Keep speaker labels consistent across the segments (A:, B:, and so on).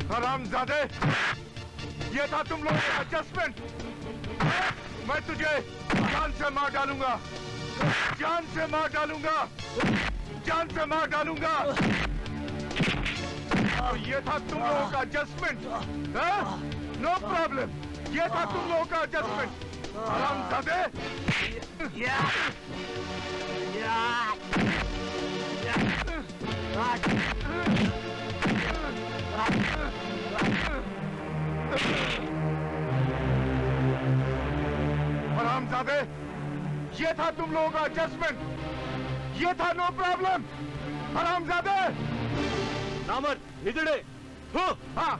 A: हरामजादे, ये था तुम लोगों का एडजस्टमेंट। मैं तुझे जान से मार डालूंगा, जान से मार डालूंगा, जान से मार डालूंगा। तो ये था तुम लोगों का एडजस्टमेंट? नो प्रॉब्लम, ये था तुम लोगों का एडजस्टमेंट। हरामजादे। हरामजादे, ये था तुम लोगों का एडजस्टमेंट, ये था नो प्रॉब्लम। हरामजादे।
B: नामर्द, हिजड़े।
A: हाँ हाँ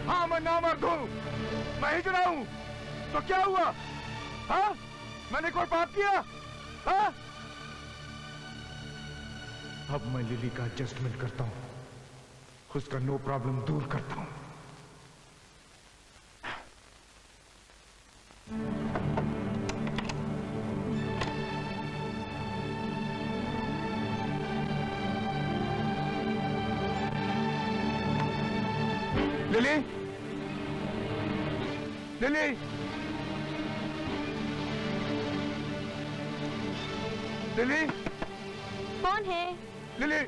A: हाँ, मैं नामर्द हूँ, मैं हिजड़ा हूँ। तो क्या हुआ? हाँ, मैंने कोई पाप किया? हाँ? अब मैं लिली का एडजस्टमेंट करता हूँ, उसका नो प्रॉब्लम दूर करता हूँ। Lily, lily, lily.
C: कौन है?
A: लिली,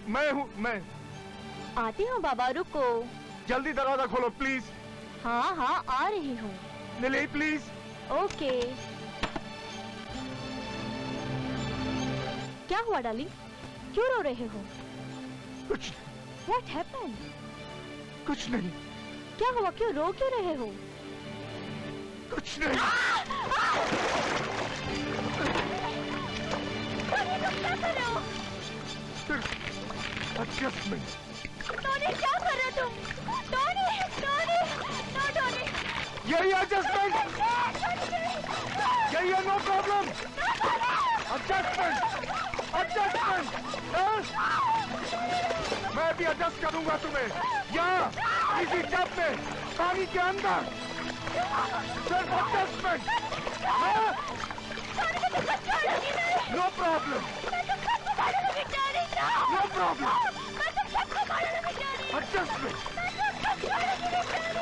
A: मैं हूँ। मैं
C: आती हूँ बाबा, रुको।
A: जल्दी दरवाजा खोलो प्लीज।
C: हाँ हाँ, आ रही हूँ।
A: Lily please.
C: ओके। क्या हुआ डार्लिंग, क्यों रो रहे हो?
A: कुछ।
C: What happened?
A: कुछ नहीं।
C: क्या हुआ, क्यों रो क्यों रहे हो?
A: कुछ नहीं।
C: क्या कर रहे हो?
A: एडजस्टमेंट।
C: टोनी, क्या कर रहे हो तुम? Tony, Tony, no Tony.
A: यही एडजस्टमेंट, यही है नो प्रॉब्लम। Adjustment, adjustment. मैं भी एडजस्ट करूंगा तुम्हें, यहाँ इसी टब में, पानी के अंदर। सिर्फ adjustment. No problem, no problem. Adjustment,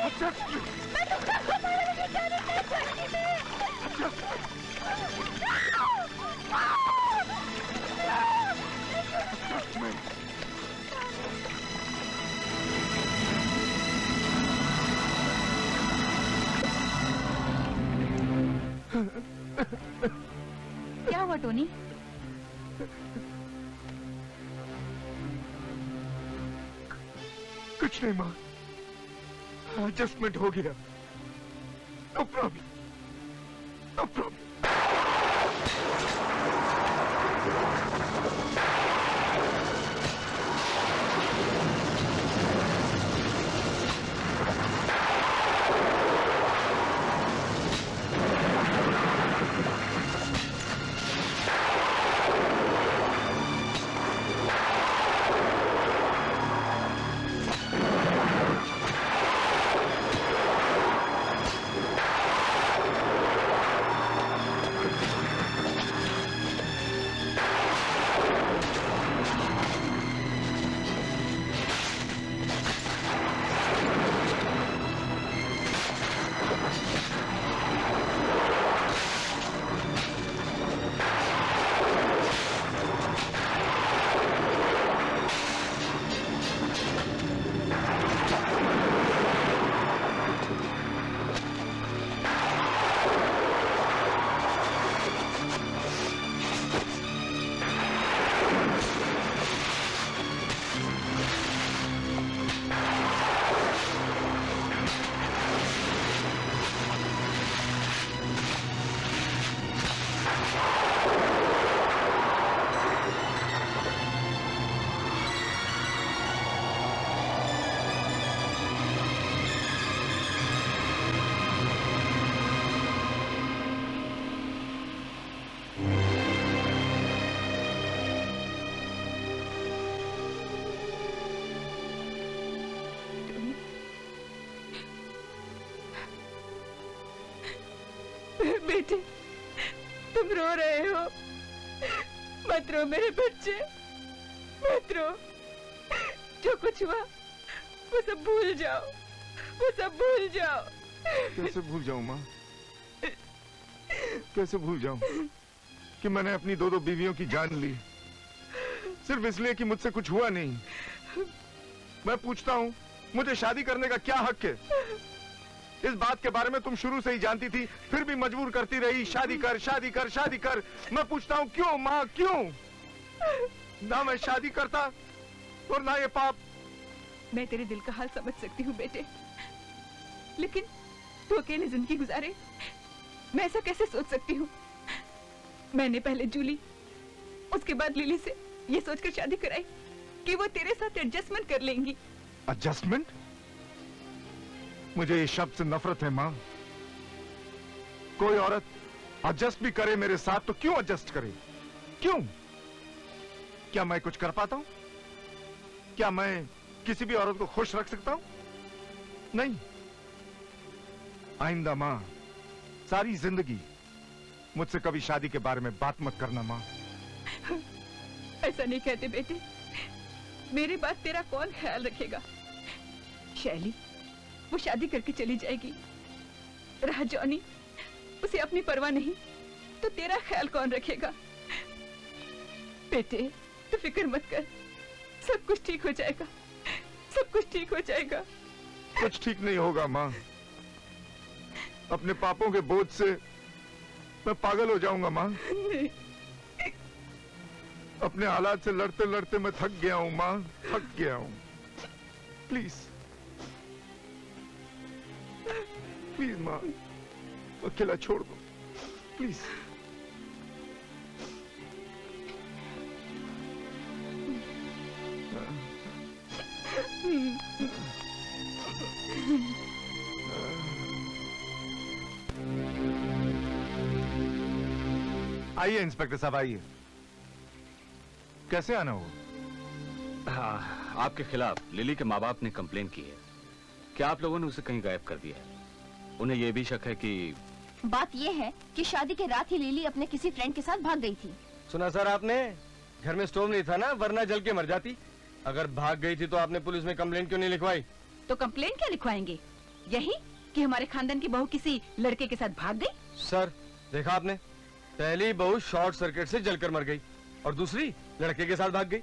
A: adjustment,
C: क्या हुआ टोनी?
A: कुछ नहीं माँ, एडजस्टमेंट हो गया। No problem, no problem.
C: बेटे, तुम रो रहे हो। मत रो मेरे बच्चे, मत रो। जो कुछ हुआ वो सब भूल जाओ, वो सब भूल जाओ।
A: कैसे भूल जाऊं माँ? कैसे भूल जाऊं कि मैंने अपनी दो बीवियों की जान ली सिर्फ इसलिए कि मुझसे कुछ हुआ नहीं। मैं पूछता हूँ, मुझे शादी करने का क्या हक है? इस बात के बारे में तुम शुरू से ही जानती थी, फिर भी मजबूर करती रही, शादी कर, शादी कर, शादी कर। मैं पूछता हूँ क्यों माँ, क्यों? ना मैं शादी करता और ना ये पाप।
C: मैं तेरे दिल का हाल समझ सकती हूँ बेटे, लेकिन तू अकेले जिंदगी गुजारे, मैं ऐसा कैसे सोच सकती हूँ? मैंने पहले जूली, उसके बाद लिली से ये सोचकर शादी कराई कि वो तेरे साथ एडजस्टमेंट कर लेंगी।
A: एडजस्टमेंट? मुझे इस शब्द से नफरत है माँ। कोई औरत एडजस्ट भी करे मेरे साथ तो क्यों एडजस्ट करे? क्यों? क्या मैं कुछ कर पाता हूं? क्या मैं किसी भी औरत को खुश रख सकता हूं? नहीं। आइंदा माँ, सारी जिंदगी मुझसे कभी शादी के बारे में बात मत करना माँ।
C: ऐसा नहीं कहते बेटे, मेरे बाद तेरा कौन ख्याल रखेगा? शैली वो शादी करके चली जाएगी, रहा जॉनी, उसे अपनी परवाह नहीं, तो तेरा ख्याल कौन रखेगा? बेटे तू फिक्र मत कर, सब कुछ ठीक हो जाएगा, सब कुछ ठीक हो जाएगा।
A: कुछ ठीक नहीं होगा माँ। अपने पापों के बोझ से मैं पागल हो जाऊंगा माँ। अपने हालात से लड़ते लड़ते मैं थक गया हूँ माँ, थक गया हूँ। प्लीज प्लीज माँ, अकेला छोड़ दो प्लीज। आइए इंस्पेक्टर साहब, आइए। कैसे आना हुआ?
B: हाँ, आपके खिलाफ लिली के माँ बाप ने कंप्लेन की है कि आप लोगों ने उसे कहीं गायब कर दिया है। उन्हें यह भी शक है कि
D: बात यह है कि शादी के रात ही लिली अपने किसी फ्रेंड के साथ भाग गई थी।
E: सुना सर आपने? घर में स्टोव नहीं था ना, वरना जल के मर जाती। अगर भाग गई थी तो आपने पुलिस में कंप्लेन क्यों नहीं लिखवाई?
C: तो कंप्लेन क्या लिखवाएंगे? यही कि हमारे खानदान की बहू किसी लड़के के साथ भाग गई।
E: सर देखा आपने, पहली बहू शॉर्ट सर्किट से जलकर मर गई और दूसरी लड़के के साथ भाग गई।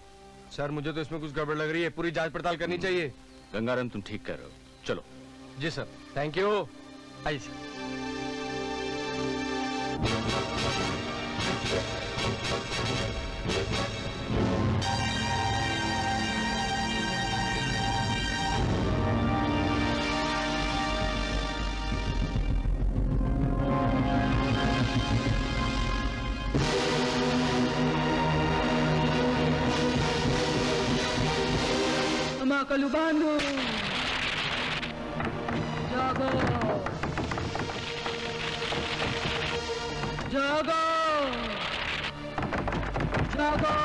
E: सर मुझे तो इसमें कुछ गड़बड़ लग रही है, पूरी जांच पड़ताल करनी चाहिए।
B: गंगाराम तुम ठीक कर रहे हो, चलो।
E: जी सर, थैंक यू। आइए सर।
C: कलुबानो जागो जागो जागो।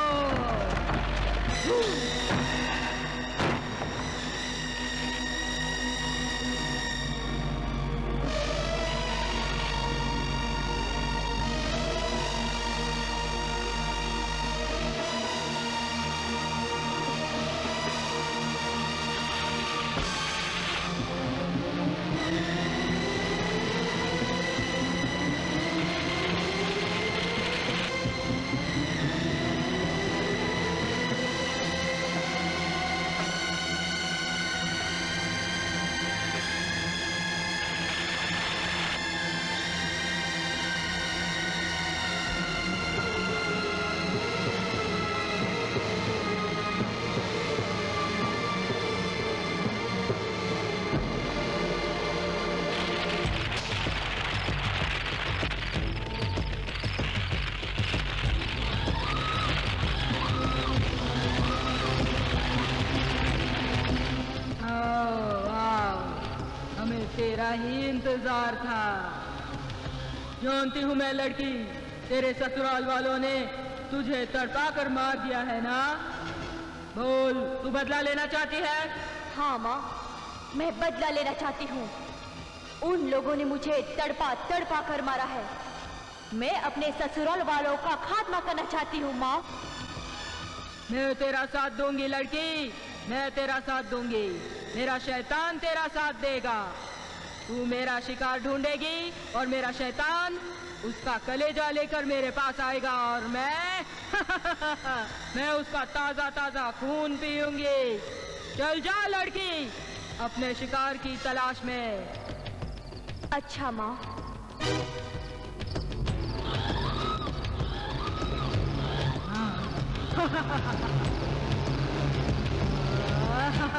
C: तेरा ही इंतजार था। जानती हूँ मैं लड़की, तेरे ससुराल वालों ने तुझे तड़पा कर मार दिया है ना? बोल, तू बदला लेना चाहती है?
D: हाँ माँ, मैं बदला लेना चाहती हूँ। उन लोगों ने मुझे तड़पा तड़पा कर मारा है,
F: मैं अपने ससुराल वालों का खात्मा करना चाहती हूँ माँ।
G: मैं तेरा साथ दूंगी लड़की, मैं तेरा साथ दूंगी। मेरा शैतान तेरा साथ देगा। तू मेरा शिकार ढूंढेगी और मेरा शैतान उसका कलेजा लेकर मेरे पास आएगा और मैं मैं उसका ताजा ताजा खून पीऊंगी। चल जा लड़की, अपने शिकार की तलाश में।
F: अच्छा माँ।
G: हाँ।